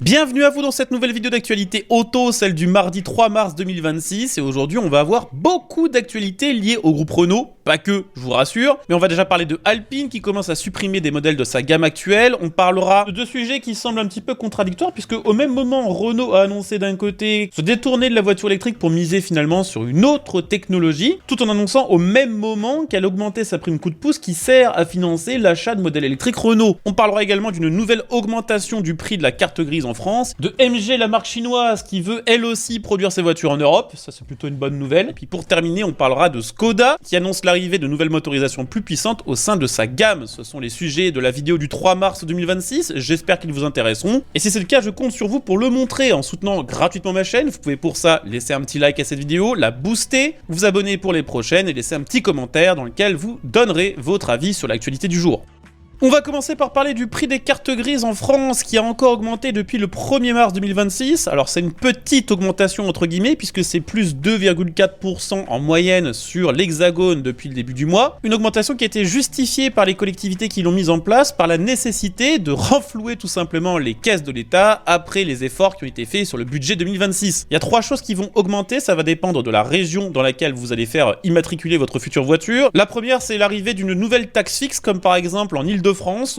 Bienvenue à vous dans cette nouvelle vidéo d'actualité auto, celle du mardi 3 mars 2026. Et aujourd'hui, on va avoir beaucoup d'actualités liées au groupe Renault. Pas que, je vous rassure. Mais on va déjà parler de Alpine qui commence à supprimer des modèles de sa gamme actuelle. On parlera de deux sujets qui semblent un petit peu contradictoires puisque au même moment, Renault a annoncé d'un côté se détourner de la voiture électrique pour miser finalement sur une autre technologie, tout en annonçant au même moment qu'elle augmentait sa prime coup de pouce qui sert à financer l'achat de modèles électriques Renault. On parlera également d'une nouvelle augmentation du prix de la carte grise en France, de MG, la marque chinoise qui veut elle aussi produire ses voitures en Europe, ça c'est plutôt une bonne nouvelle. Et puis pour terminer, on parlera de Skoda qui annonce l'arrivée de nouvelles motorisations plus puissantes au sein de sa gamme. Ce sont les sujets de la vidéo du 3 mars 2026, j'espère qu'ils vous intéresseront. Et si c'est le cas, je compte sur vous pour le montrer en soutenant gratuitement ma chaîne. Vous pouvez pour ça laisser un petit like à cette vidéo, la booster, vous abonner pour les prochaines et laisser un petit commentaire dans lequel vous donnerez votre avis sur l'actualité du jour. On va commencer par parler du prix des cartes grises en France qui a encore augmenté depuis le 1er mars 2026. Alors c'est une petite augmentation entre guillemets puisque c'est plus 2,4% en moyenne sur l'Hexagone depuis le début du mois. Une augmentation qui a été justifiée par les collectivités qui l'ont mise en place par la nécessité de renflouer tout simplement les caisses de l'État après les efforts qui ont été faits sur le budget 2026. Il y a trois choses qui vont augmenter, ça va dépendre de la région dans laquelle vous allez faire immatriculer votre future voiture. La première, c'est l'arrivée d'une nouvelle taxe fixe comme par exemple en Île-de-France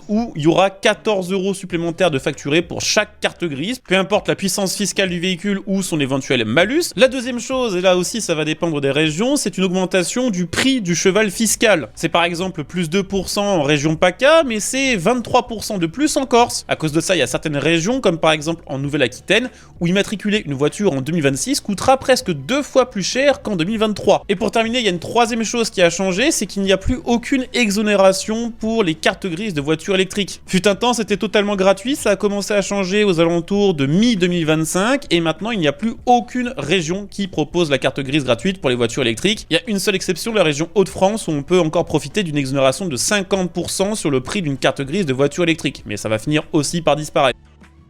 où il y aura 14 € supplémentaires de facturés pour chaque carte grise, peu importe la puissance fiscale du véhicule ou son éventuel malus. La deuxième chose, et là aussi ça va dépendre des régions, c'est une augmentation du prix du cheval fiscal. C'est par exemple plus 2% en région PACA, mais c'est 23% de plus en Corse. À cause de ça, il y a certaines régions, comme par exemple en Nouvelle-Aquitaine, où immatriculer une voiture en 2026 coûtera presque 2 fois plus cher qu'en 2023. Et pour terminer, il y a une troisième chose qui a changé, c'est qu'il n'y a plus aucune exonération pour les cartes grises de voitures électriques. Fut un temps, c'était totalement gratuit, ça a commencé à changer aux alentours de mi-2025 et maintenant il n'y a plus aucune région qui propose la carte grise gratuite pour les voitures électriques. Il y a une seule exception, la région Hauts-de-France où on peut encore profiter d'une exonération de 50% sur le prix d'une carte grise de voiture électrique, mais ça va finir aussi par disparaître.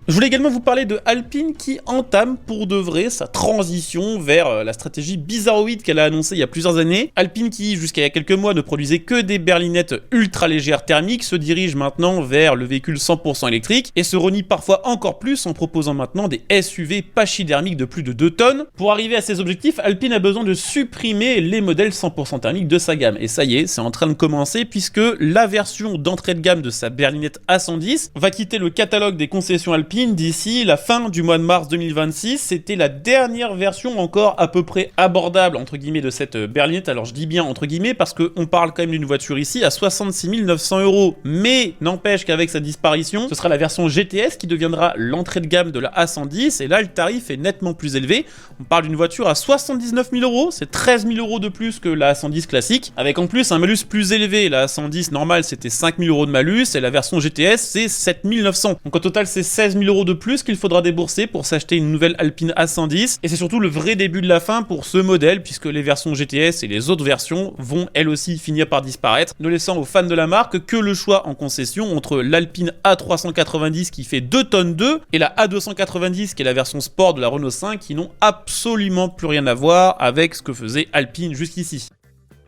Je voulais également vous parler de Alpine qui entame pour de vrai sa transition vers la stratégie bizarroïde qu'elle a annoncée il y a plusieurs années. Alpine qui, jusqu'à il y a quelques mois, ne produisait que des berlinettes ultra légères thermiques, se dirige maintenant vers le véhicule 100% électrique et se renie parfois encore plus en proposant maintenant des SUV pachydermiques de plus de 2 tonnes. Pour arriver à ses objectifs, Alpine a besoin de supprimer les modèles 100% thermiques de sa gamme. Et ça y est, c'est en train de commencer puisque la version d'entrée de gamme de sa berlinette A110 va quitter le catalogue des concessions Alpine d'ici la fin du mois de mars 2026. C'était la dernière version encore à peu près abordable entre guillemets de cette berlinette. Alors je dis bien entre guillemets parce qu'on parle quand même d'une voiture ici à 66 900 €. Mais n'empêche qu'avec sa disparition, ce sera la version GTS qui deviendra l'entrée de gamme de la A110 et là le tarif est nettement plus élevé. On parle d'une voiture à 79 000 €, c'est 13 000 € de plus que la A110 classique, avec en plus un malus plus élevé. La A110 normale c'était 5 000 € de malus et la version GTS c'est 7 900. Donc au total c'est 16 000 € de plus qu'il faudra débourser pour s'acheter une nouvelle Alpine A110 et c'est surtout le vrai début de la fin pour ce modèle puisque les versions GTS et les autres versions vont elles aussi finir par disparaître, ne laissant aux fans de la marque que le choix en concession entre l'Alpine A390 qui fait 2 tonnes 2 et la A290 qui est la version sport de la Renault 5 qui n'ont absolument plus rien à voir avec ce que faisait Alpine jusqu'ici.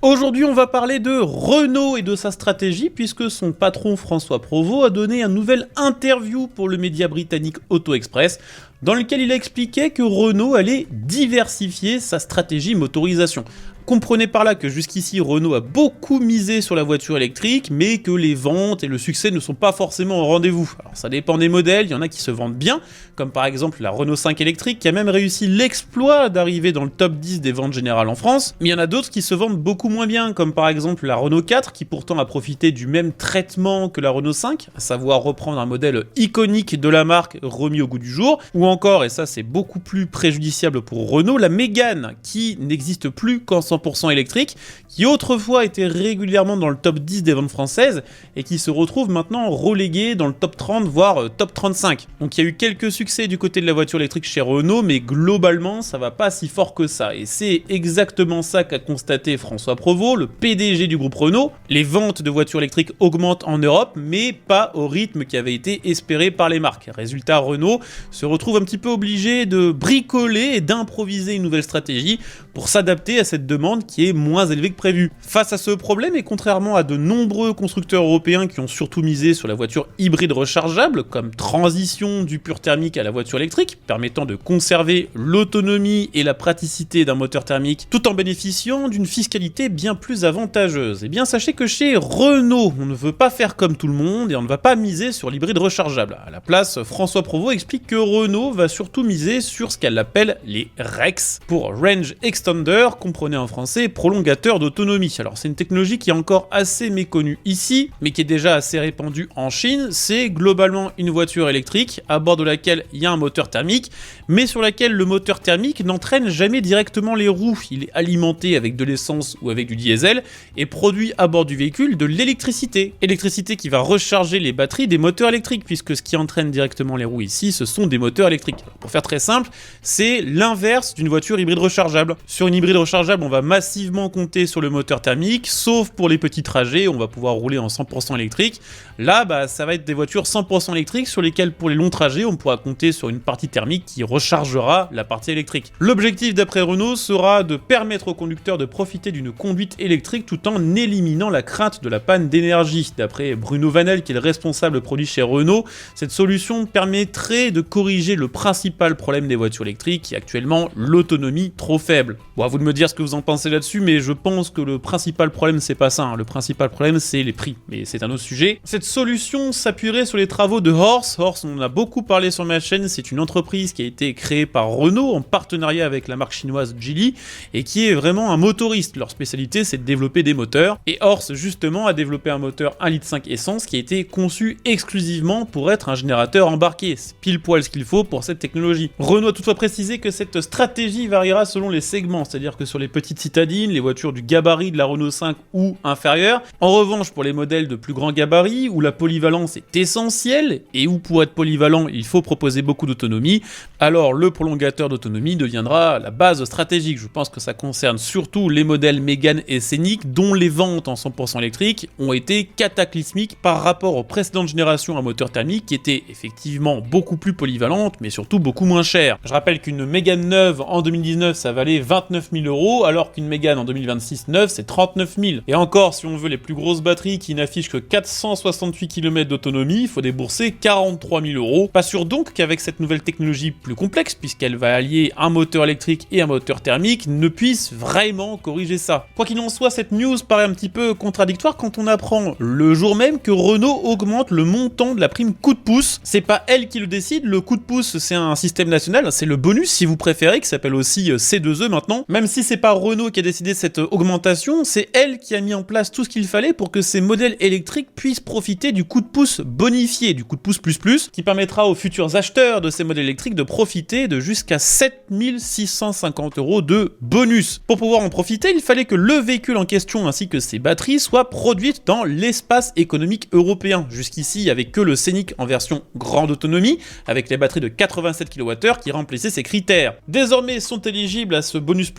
Aujourd'hui, on va parler de Renault et de sa stratégie puisque son patron François Provost a donné une nouvelle interview pour le média britannique Auto Express dans lequel il a expliqué que Renault allait diversifier sa stratégie motorisation. Comprenez par là que jusqu'ici Renault a beaucoup misé sur la voiture électrique mais que les ventes et le succès ne sont pas forcément au rendez-vous. Alors ça dépend des modèles, il y en a qui se vendent bien, comme par exemple la Renault 5 électrique qui a même réussi l'exploit d'arriver dans le top 10 des ventes générales en France, mais il y en a d'autres qui se vendent beaucoup moins bien, comme par exemple la Renault 4 qui pourtant a profité du même traitement que la Renault 5, à savoir reprendre un modèle iconique de la marque remis au goût du jour, ou encore, et ça c'est beaucoup plus préjudiciable pour Renault, la Mégane qui n'existe plus qu'en 100% électrique, qui autrefois était régulièrement dans le top 10 des ventes françaises et qui se retrouve maintenant relégué dans le top 30 voire top 35. Donc il y a eu quelques succès du côté de la voiture électrique chez Renault, mais globalement ça va pas si fort que ça et c'est exactement ça qu'a constaté François Provost, le PDG du groupe Renault. Les ventes de voitures électriques augmentent en Europe mais pas au rythme qui avait été espéré par les marques. Résultat, Renault se retrouve un petit peu obligé de bricoler et d'improviser une nouvelle stratégie pour s'adapter à cette demande demande qui est moins élevée que prévu. Face à ce problème, et contrairement à de nombreux constructeurs européens qui ont surtout misé sur la voiture hybride rechargeable, comme transition du pur thermique à la voiture électrique, permettant de conserver l'autonomie et la praticité d'un moteur thermique tout en bénéficiant d'une fiscalité bien plus avantageuse. Eh bien sachez que chez Renault, on ne veut pas faire comme tout le monde et on ne va pas miser sur l'hybride rechargeable. À la place, François Provost explique que Renault va surtout miser sur ce qu'elle appelle les REX, pour Range Extender, comprenez en français prolongateur d'autonomie. Alors c'est une technologie qui est encore assez méconnue ici, mais qui est déjà assez répandue en Chine. C'est globalement une voiture électrique à bord de laquelle il y a un moteur thermique, mais sur laquelle le moteur thermique n'entraîne jamais directement les roues. Il est alimenté avec de l'essence ou avec du diesel et produit à bord du véhicule de l'électricité. Électricité qui va recharger les batteries des moteurs électriques, puisque ce qui entraîne directement les roues ici, ce sont des moteurs électriques. Pour faire très simple, c'est l'inverse d'une voiture hybride rechargeable. Sur une hybride rechargeable, on va massivement compter sur le moteur thermique, sauf pour les petits trajets, on va pouvoir rouler en 100% électrique. Là, ça va être des voitures 100% électriques sur lesquelles, pour les longs trajets, on pourra compter sur une partie thermique qui rechargera la partie électrique. L'objectif, d'après Renault, sera de permettre aux conducteurs de profiter d'une conduite électrique tout en éliminant la crainte de la panne d'énergie. D'après Bruno Vanel, qui est le responsable produit chez Renault, cette solution permettrait de corriger le principal problème des voitures électriques, qui est actuellement l'autonomie trop faible. Bon, à vous de me dire ce que vous en pensez là-dessus, mais je pense que le principal problème, c'est pas ça, hein. Le principal problème, c'est les prix, mais c'est un autre sujet. Cette solution s'appuierait sur les travaux de Horse. Horse, on en a beaucoup parlé sur ma chaîne, c'est une entreprise qui a été créée par Renault en partenariat avec la marque chinoise Geely, et qui est vraiment un motoriste. Leur spécialité, c'est de développer des moteurs, et Horse, justement, a développé un moteur 1,5 litre essence qui a été conçu exclusivement pour être un générateur embarqué. C'est pile poil ce qu'il faut pour cette technologie. Renault a toutefois précisé que cette stratégie variera selon les segments, c'est-à-dire que sur les petites citadines, les voitures du gabarit de la Renault 5 ou inférieure. En revanche, pour les modèles de plus grand gabarit, où la polyvalence est essentielle, et où pour être polyvalent, il faut proposer beaucoup d'autonomie, alors le prolongateur d'autonomie deviendra la base stratégique. Je pense que ça concerne surtout les modèles Mégane et Scénic, dont les ventes en 100% électrique ont été cataclysmiques par rapport aux précédentes générations à moteur thermique, qui étaient effectivement beaucoup plus polyvalentes, mais surtout beaucoup moins chères. Je rappelle qu'une Mégane neuve en 2019, ça valait 29 000 €, alors qu'une Mégane en 2026 neuve, c'est 39 000. Et encore, si on veut les plus grosses batteries qui n'affichent que 468 km d'autonomie, il faut débourser 43 000 €. Pas sûr donc qu'avec cette nouvelle technologie plus complexe, puisqu'elle va allier un moteur électrique et un moteur thermique, ne puisse vraiment corriger ça. Quoi qu'il en soit, cette news paraît un petit peu contradictoire quand on apprend le jour même que Renault augmente le montant de la prime coup de pouce. C'est pas elle qui le décide, le coup de pouce c'est un système national, c'est le bonus si vous préférez, qui s'appelle aussi C2E maintenant. Même si c'est pas Renault qui a décidé cette augmentation, c'est elle qui a mis en place tout ce qu'il fallait pour que ces modèles électriques puissent profiter du coup de pouce bonifié, du coup de pouce plus, qui permettra aux futurs acheteurs de ces modèles électriques de profiter de jusqu'à 7 650 € de bonus. Pour pouvoir en profiter, il fallait que le véhicule en question ainsi que ses batteries soient produites dans l'espace économique européen. Jusqu'ici, il n'y avait que le Scénic en version grande autonomie, avec les batteries de 87 kWh qui remplissaient ces critères. Désormais sont éligibles à ce bonus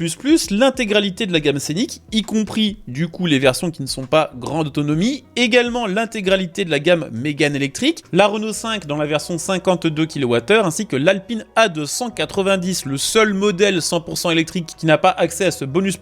l'intégralité de la gamme Scénic, y compris du coup les versions qui ne sont pas grande autonomie, également l'intégralité de la gamme Mégane électrique, la Renault 5 dans la version 52 kWh, ainsi que l'Alpine A290, le seul modèle 100% électrique qui n'a pas accès à ce bonus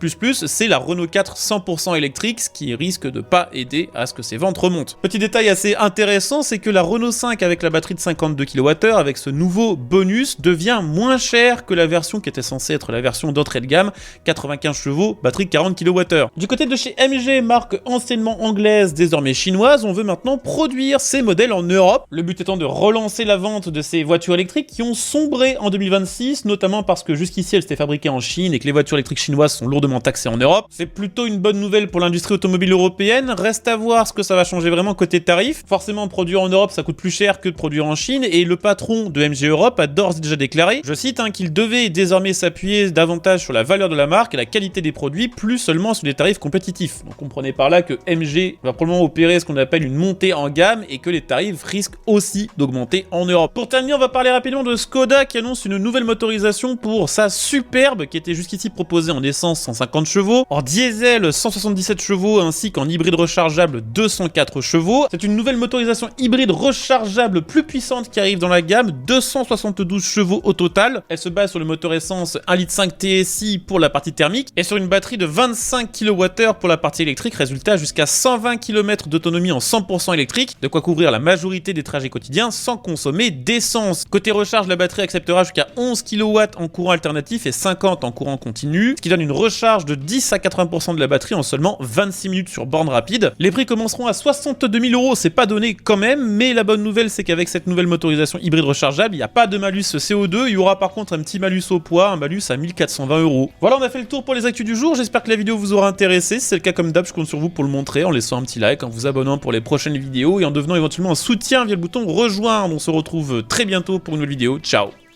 c'est la Renault 4 100% électrique, ce qui risque de pas aider à ce que ses ventes remontent. Petit détail assez intéressant, c'est que la Renault 5 avec la batterie de 52 kWh, avec ce nouveau bonus, devient moins chère que la version qui était censée être la version d'entrée de gamme, 95 chevaux, batterie 40 kWh. Du côté de chez MG, marque anciennement anglaise, désormais chinoise, on veut maintenant produire ces modèles en Europe, le but étant de relancer la vente de ces voitures électriques qui ont sombré en 2026, notamment parce que jusqu'ici elles étaient fabriquées en Chine et que les voitures électriques chinoises sont lourdement taxées en Europe. C'est plutôt une bonne nouvelle pour l'industrie automobile européenne, reste à voir ce que ça va changer vraiment côté tarif. Forcément, produire en Europe ça coûte plus cher que de produire en Chine, et le patron de MG Europe a d'ores et déjà déclaré, je cite, qu'il devait désormais s'appuyer davantage sur la valeur de la marque et la qualité des produits, plus seulement sur des tarifs compétitifs. Donc comprenez par là que MG va probablement opérer ce qu'on appelle une montée en gamme et que les tarifs risquent aussi d'augmenter en Europe. Pour terminer, on va parler rapidement de Skoda qui annonce une nouvelle motorisation pour sa Superbe qui était jusqu'ici proposée en essence 150 chevaux, en diesel 177 chevaux ainsi qu'en hybride rechargeable 204 chevaux. C'est une nouvelle motorisation hybride rechargeable plus puissante qui arrive dans la gamme, 272 chevaux au total. Elle se base sur le moteur essence 1,5 litre TSI pour la partie thermique électrique et sur une batterie de 25 kWh pour la partie électrique, résultat jusqu'à 120 km d'autonomie en 100% électrique, de quoi couvrir la majorité des trajets quotidiens sans consommer d'essence. Côté recharge, la batterie acceptera jusqu'à 11 kW en courant alternatif et 50 en courant continu, ce qui donne une recharge de 10 à 80% de la batterie en seulement 26 minutes sur borne rapide. Les prix commenceront à 62 000 €, c'est pas donné quand même, mais la bonne nouvelle c'est qu'avec cette nouvelle motorisation hybride rechargeable, il n'y a pas de malus CO2, il y aura par contre un petit malus au poids, un malus à 1420 €. Voilà, on a fait le tour pour les actus du jour, j'espère que la vidéo vous aura intéressé. Si c'est le cas, comme d'hab, je compte sur vous pour le montrer en laissant un petit like, en vous abonnant pour les prochaines vidéos et en devenant éventuellement un soutien via le bouton rejoindre. On se retrouve très bientôt pour une nouvelle vidéo, ciao.